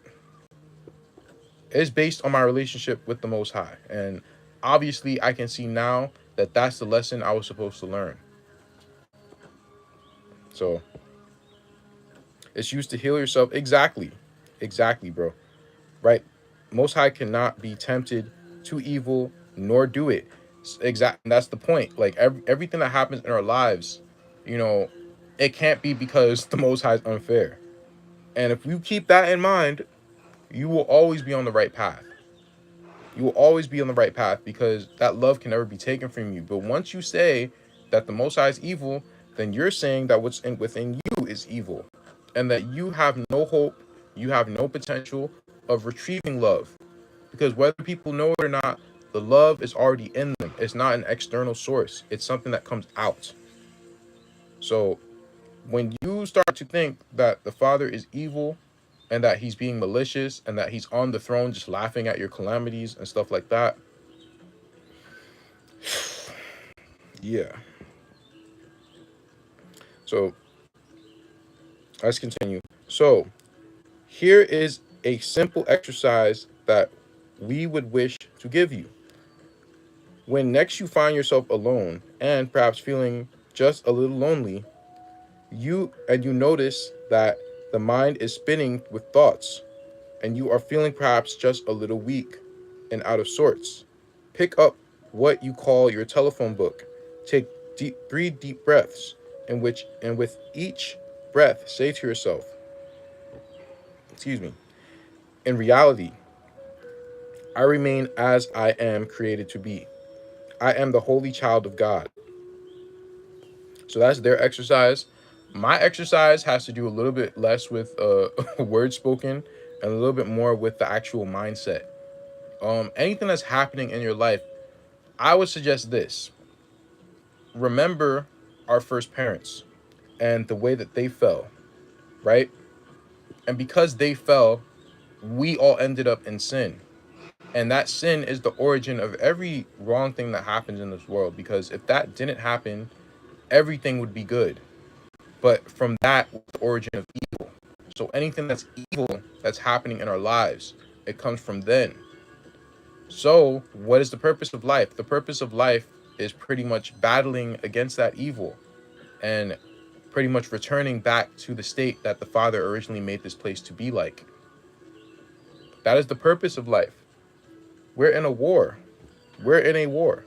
It's based on my relationship with the Most High. And obviously, I can see now that that's the lesson I was supposed to learn. So it's used to heal yourself. Exactly. Exactly, bro. Right? Most High cannot be tempted to evil, nor do it. Exactly. That's the point. Like, everything that happens in our lives, you know, it can't be because the Most High is unfair. And if you keep that in mind, you will always be on the right path. You will always be on the right path, because that love can never be taken from you. But once you say that the Most High is evil, then you're saying that within you is evil, and that you have no hope, you have no potential of retrieving love. Because whether people know it or not, the love is already in them. It's not an external source. It's something that comes out. So when you start to think that the Father is evil, and that he's being malicious, and that he's on the throne just laughing at your calamities and stuff like that, yeah. So let's continue. So here is a simple exercise that we would wish to give you. When next you find yourself alone and perhaps feeling just a little lonely, you notice that the mind is spinning with thoughts, and you are feeling perhaps just a little weak and out of sorts. Pick up what you call your telephone book. Take 3 deep breaths, and with each breath say to yourself, excuse me, in reality, I remain as I am created to be. I am the holy child of God. So that's their exercise. My exercise has to do a little bit less with words spoken, and a little bit more with the actual mindset. Anything that's happening in your life, I would suggest this. Remember our first parents and the way that they fell, right? And because they fell, we all ended up in sin. And that sin is the origin of every wrong thing that happens in this world. Because if that didn't happen, everything would be good. But from that was the origin of evil. So anything that's evil that's happening in our lives, it comes from then. So what is the purpose of life? The purpose of life is pretty much battling against that evil, and pretty much returning back to the state that the Father originally made this place to be like. That is the purpose of life. We're in a war. We're in a war.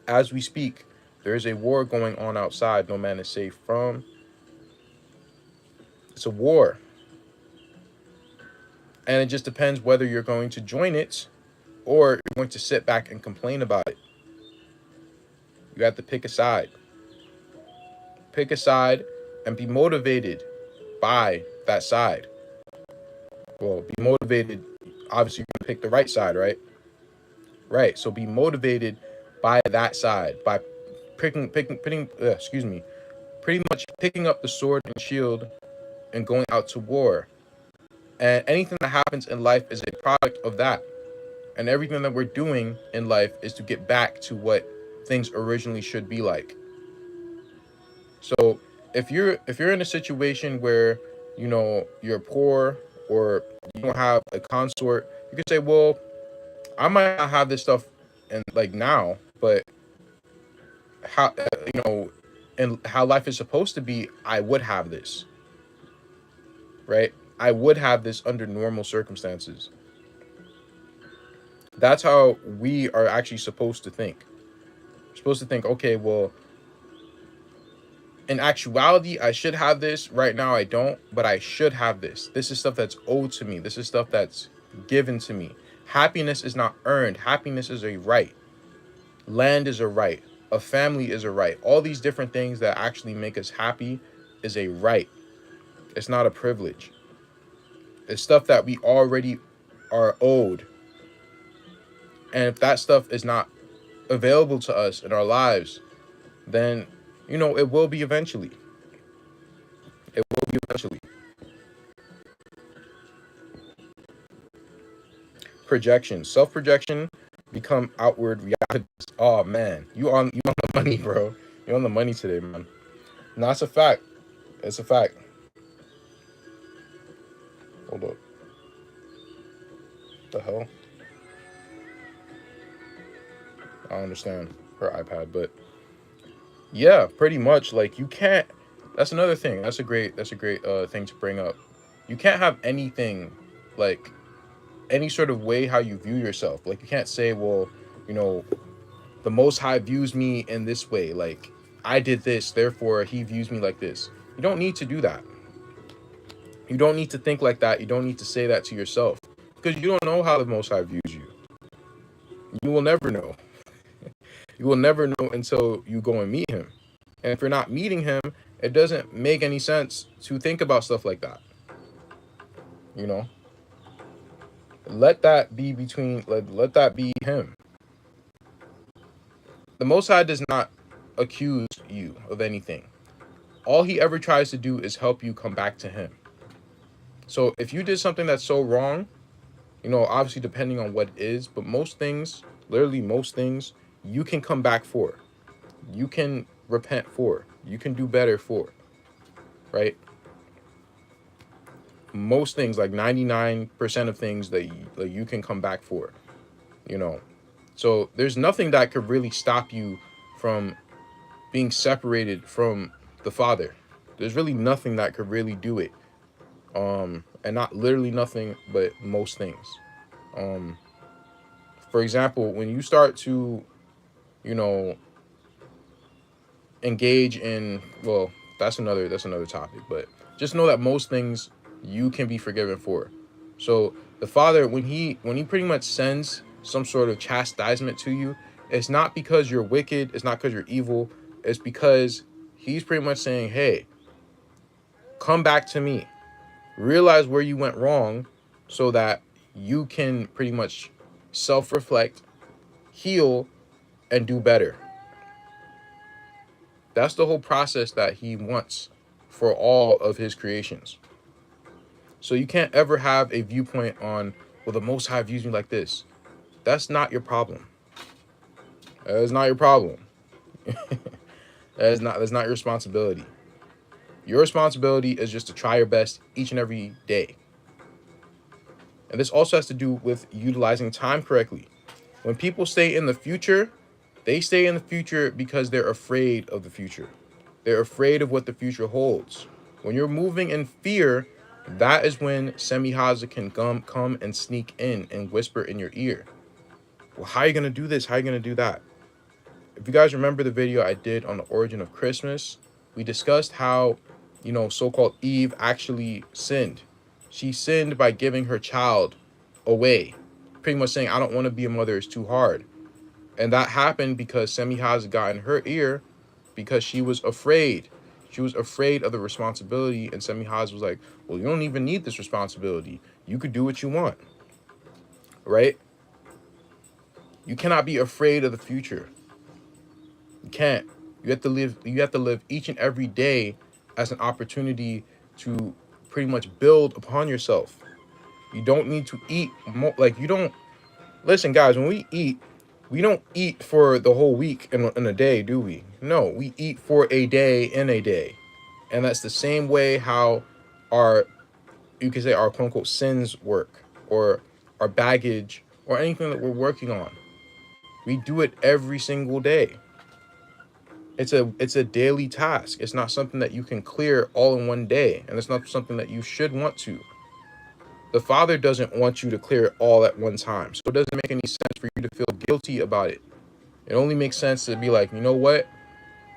As we speak, there is a war going on outside. No man is safe from. It's a war. And it just depends whether you're going to join it or you're going to sit back and complain about it. You have to pick a side. Pick a side and be motivated by that side. Well, be motivated. Obviously, you're going to pick the right side, right? Right. So be motivated by that side, by pretty much picking up the sword and shield and going out to war. And anything that happens in life is a product of that. And everything that we're doing in life is to get back to what things originally should be like. So if you're in a situation where you're poor or you don't have a consort, you can say, well, I might not have this stuff and like now, but how and how life is supposed to be, I would have this, right? I would have this under normal circumstances. That's how we are actually supposed to think. We're supposed to think, okay, well, in actuality, I should have this. Right now, I don't, but I should have this. This is stuff that's owed to me. This is stuff that's given to me. Happiness is not earned. Happiness is a right. Land is a right. A family is a right. All these different things that actually make us happy is a right. It's not a privilege. It's stuff that we already are owed. And if that stuff is not available to us in our lives, then, it will be eventually. It will be eventually. Projection. Self-projection become outward realities. Oh, man. You on the money, bro. You're on the money today, man. No, it's a fact. It's a fact. Hold up. The hell? I don't understand her iPad, but yeah, pretty much. Like, you can't. That's another thing. That's a great thing to bring up. You can't have anything like any sort of way how you view yourself. Like, you can't say, well, you know, the Most High views me in this way. Like, I did this, therefore he views me like this. You don't need to do that. You don't need to think like that. You don't need to say that to yourself because you don't know how the Most High views you. You will never know. You will never know until you go and meet him. And if you're not meeting him, it doesn't make any sense to think about stuff like that. You know? Let that be let that be him. The Most High does not accuse you of anything. All he ever tries to do is help you come back to him. So if you did something that's so wrong, obviously depending on what it is, but most things, literally most things, you can come back for. You can repent for. You can do better for. Right? Most things, like 99% of things that you can come back for. So there's nothing that could really stop you from being separated from the Father. There's really nothing that could really do it. And not literally nothing, but most things. For example, when you start to, engage in, well, that's another topic, but just know that most things you can be forgiven for. So the Father, when he pretty much sends some sort of chastisement to you, it's not because you're wicked, it's not because you're evil, it's because he's pretty much saying, hey, come back to me. Realize where you went wrong so that you can pretty much self-reflect, heal, and do better. That's the whole process that he wants for all of his creations. So you can't ever have a viewpoint on, well, the Most High views me like this. That's not your problem. That is not your problem. That's not your responsibility. Your responsibility is just to try your best each and every day. And this also has to do with utilizing time correctly. When people stay in the future, they stay in the future because they're afraid of the future. They're afraid of what the future holds. When you're moving in fear, that is when Semihaza can come and sneak in and whisper in your ear. well, how are you going to do this? How are you going to do that? If you guys remember the video I did on the origin of Christmas, we discussed how, so-called Eve actually sinned. She sinned by giving her child away, pretty much saying, I don't want to be a mother, it's too hard. And that happened because Semihaz got in her ear because she was afraid. She was afraid of the responsibility, and Semihaz was like, well, you don't even need this responsibility. You could do what you want, right? You cannot be afraid of the future. You can't. You have to live each and every day as an opportunity to pretty much build upon yourself. You don't need to eat more. Like, you don't listen, guys. When we don't eat for the whole week in a day, do we? No, we eat for a day in a day, and that's the same way how our you could say our quote unquote sins work, or our baggage, or anything that we're working on. We do it every single day. It's a daily task. It's not something that you can clear all in one day, and it's not something that you should want to. The Father doesn't want you to clear it all at one time, so it doesn't make any sense for you to feel guilty about it. It only makes sense to be like, you know what,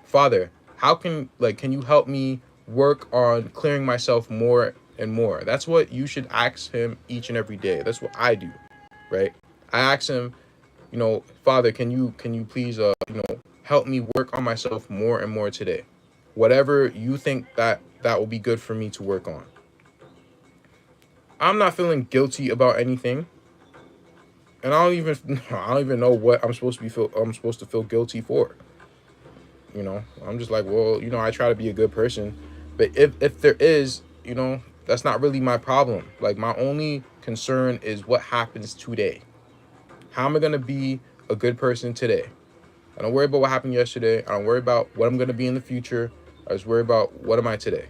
Father, how can you help me work on clearing myself more and more? That's what you should ask him each and every day. That's what I do, right? I ask him, Father, can you please help me work on myself more and more today. Whatever you think that will be good for me to work on. I'm not feeling guilty about anything. And I don't even know what I'm supposed to feel guilty for. I'm just like, well, I try to be a good person. But if there is, that's not really my problem. Like, my only concern is what happens today. How am I gonna be a good person today? I don't worry about what happened yesterday. I don't worry about what I'm gonna be in the future. I just worry about what am I today.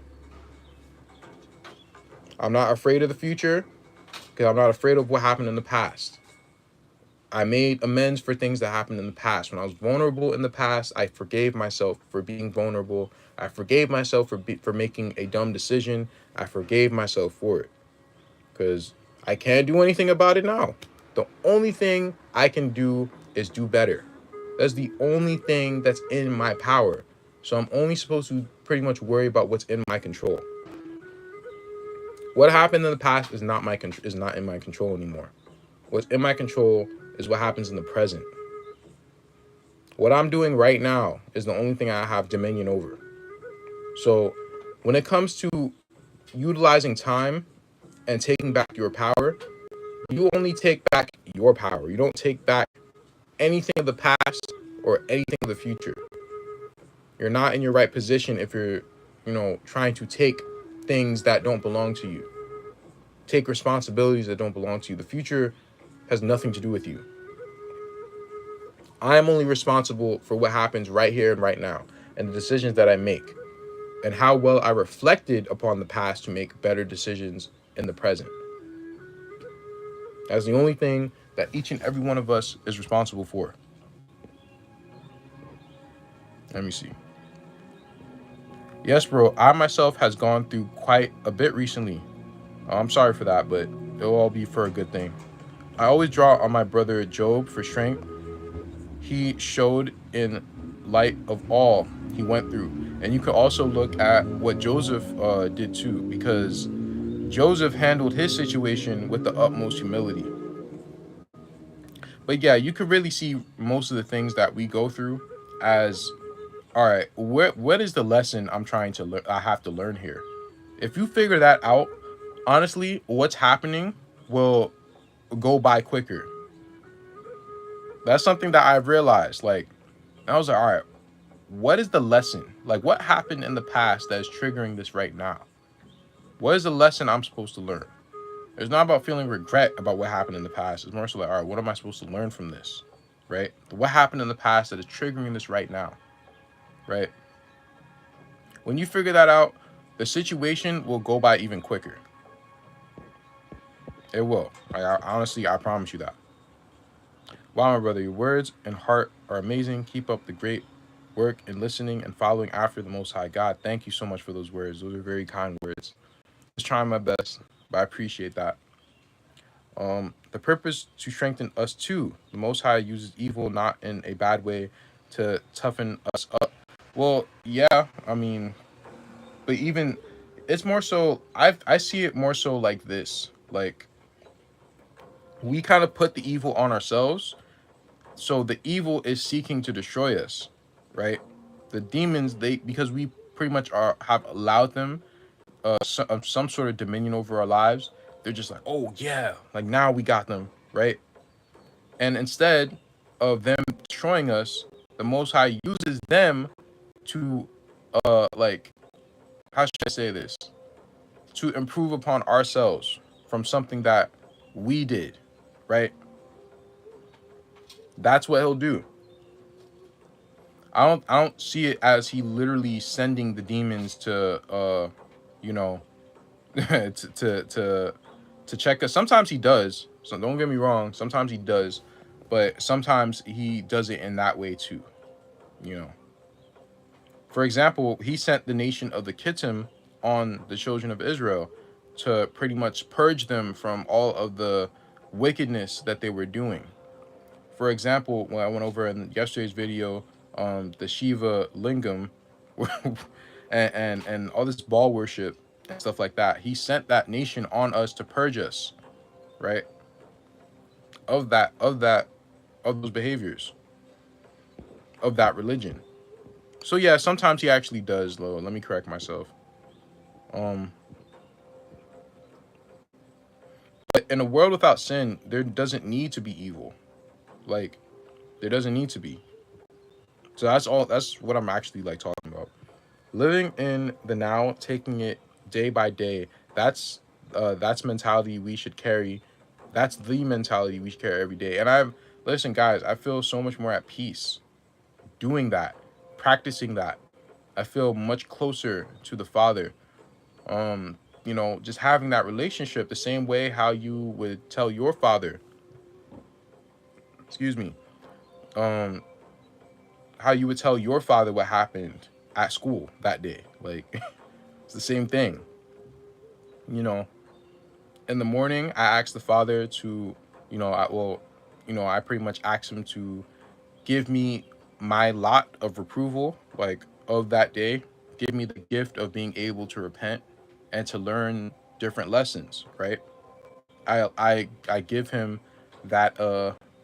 I'm not afraid of the future because I'm not afraid of what happened in the past. I made amends for things that happened in the past. When I was vulnerable in the past, I forgave myself for being vulnerable. I forgave myself for making a dumb decision. I forgave myself for it because I can't do anything about it now. The only thing I can do is do better. That's the only thing that's in my power. So I'm only supposed to pretty much worry about what's in my control. What happened in the past is not in my control anymore. What's in my control is what happens in the present. What I'm doing right now is the only thing I have dominion over. So when it comes to utilizing time and taking back your power, you only take back your power. You don't take back anything of the past or anything of the future. You're not in your right position if you're, trying to take things that don't belong to you. Take responsibilities that don't belong to you. The future has nothing to do with you. I am only responsible for what happens right here and right now, and the decisions that I make, and how well I reflected upon the past to make better decisions in the present. That's the only thing that each and every one of us is responsible for. Let me see. Yes, bro, I myself has gone through quite a bit recently. I'm sorry for that, but it'll all be for a good thing. I always draw on my brother Job for strength. He showed in light of all he went through. And you could also look at what Joseph did too, because Joseph handled his situation with the utmost humility. But yeah, you could really see most of the things that we go through as, all right, what is the lesson I'm trying to learn? I have to learn here. If you figure that out, honestly, what's happening will go by quicker. That's something that I've realized. Like, I was like, all right, what is the lesson? Like, what happened in the past that is triggering this right now? What is the lesson I'm supposed to learn? It's not about feeling regret about what happened in the past. It's more so like, all right, what am I supposed to learn from this? Right? What happened in the past that is triggering this right now? Right? When you figure that out, the situation will go by even quicker. It will. Honestly, I promise you that. Wow, my brother, your words and heart are amazing. Keep up the great work in listening and following after the Most High God. Thank you so much for those words. Those are very kind words. Just trying my best, but I appreciate that. The purpose to strengthen us too. The Most High uses evil not in a bad way to toughen us up. Well, yeah, I mean, but even it's more so I see it more so like this. Like we kind of put the evil on ourselves. So the evil is seeking to destroy us, right? The demons, they because we pretty much are have allowed them some sort of dominion over our lives. They're just like, oh yeah, like now we got them, right? And instead of them destroying us, the Most High uses them to, like, how should I say this? To improve upon ourselves from something that we did, right? That's what he'll do. I don't see it as he literally sending the demons to you know to check us. Sometimes he does. So don't get me wrong. Sometimes he does, but sometimes he does it in that way too. You know. For example, he sent the nation of the Kittim on the children of Israel to pretty much purge them from all of the wickedness that they were doing. For example, when I went over in yesterday's video, the Shiva Lingam and all this ball worship and stuff like that, he sent that nation on us to purge us, right? Of those behaviors, of that religion. So yeah, sometimes he actually does, though. Let me correct myself. Um, but in a world without sin, there doesn't need to be evil. Like, there doesn't need to be. So that's all. That's what I'm actually like talking about. Living in the now, taking it day by day. That's mentality we should carry. That's the mentality we should carry every day. And I've listen, guys. I feel so much more at peace doing that, practicing that. I feel much closer to the Father. Just having that relationship the same way how you would tell your father, excuse me, um, how you would tell your father what happened at school that day. Like it's the same thing. You know, in the morning, I ask the father to, I pretty much ask him to give me my lot of reproval, like of that day, give me the gift of being able to repent and to learn different lessons, right? I give him that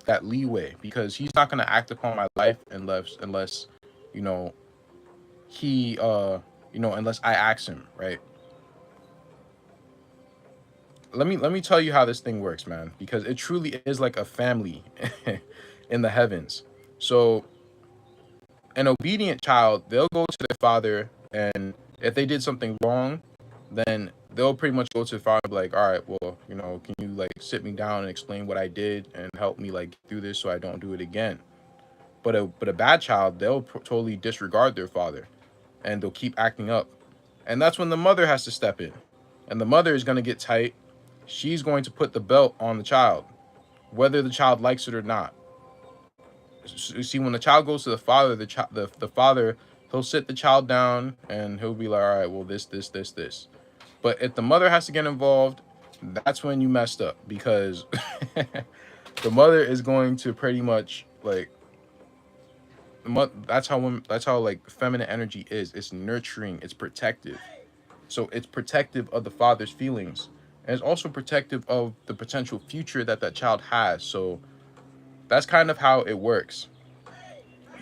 that leeway because he's not gonna act upon my life unless you know he unless I ask him, right? Let me tell you how this thing works, man, because it truly is like a family in the heavens. So an obedient child, they'll go to their father, and if they did something wrong, then they'll pretty much go to the father and be like, all right, well, can you like sit me down and explain what I did and help me like do this so I don't do it again. But a bad child, they'll totally disregard their father and they'll keep acting up. And that's when the mother has to step in. And the mother is going to get tight. She's going to put the belt on the child, whether the child likes it or not. You see, when the child goes to the father, the father, he'll sit the child down and he'll be like, all right, well, this. But if the mother has to get involved, that's when you messed up because the mother is going to pretty much like that's how like feminine energy is. It's nurturing, it's protective. So it's protective of the father's feelings, and it's also protective of the potential future that that child has. So that's kind of how it works.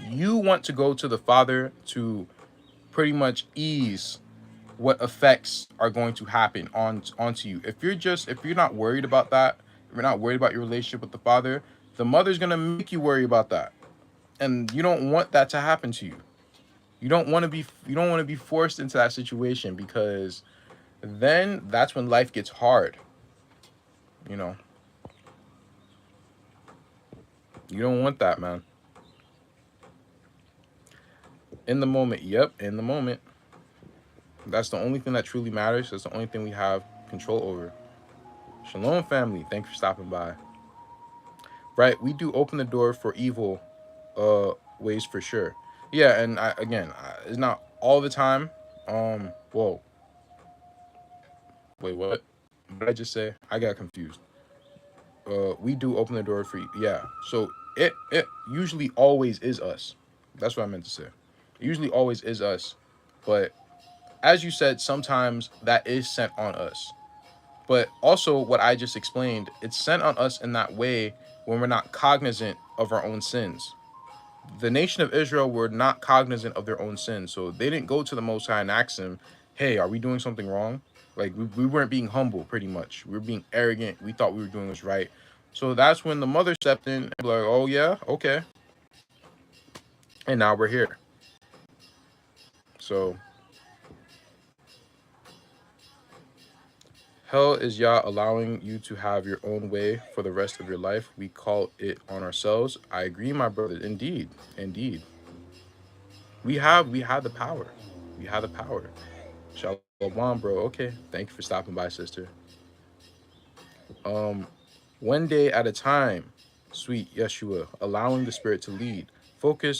You want to go to the father to pretty much ease what effects are going to happen onto you. If you're not worried about that, if you're not worried about your relationship with the father, the mother's gonna make you worry about that, and you don't want that to happen to you. You don't want to be forced into that situation because then that's when life gets hard. You know, you don't want that, man. In the moment, yep, in the moment. That's the only thing that truly matters. That's the only thing we have control over. Shalom, family. Thanks for stopping by. Right, we do open the door for evil ways for sure. Yeah, and it's not all the time. Whoa, wait, what did I just say? I got confused. We do open the door for you. Yeah. So it usually always is us. That's what I meant to say. It usually always is us. But as you said, sometimes that is sent on us. But also, what I just explained, it's sent on us in that way when we're not cognizant of our own sins. The nation of Israel were not cognizant of their own sins. So they didn't go to the Most High and ask him, hey, are we doing something wrong? Like, we weren't being humble, pretty much. We were being arrogant. We thought we were doing what's right. So that's when the mother stepped in and be like, oh, yeah, okay. And now we're here. So, hell is Yah allowing you to have your own way for the rest of your life. We call it on ourselves. I agree, my brother. Indeed. Indeed. We have the power. We have the power. Shalom, bro. Okay. Thank you for stopping by, sister. Um, one day at a time, sweet Yeshua, allowing the Spirit to lead. Focus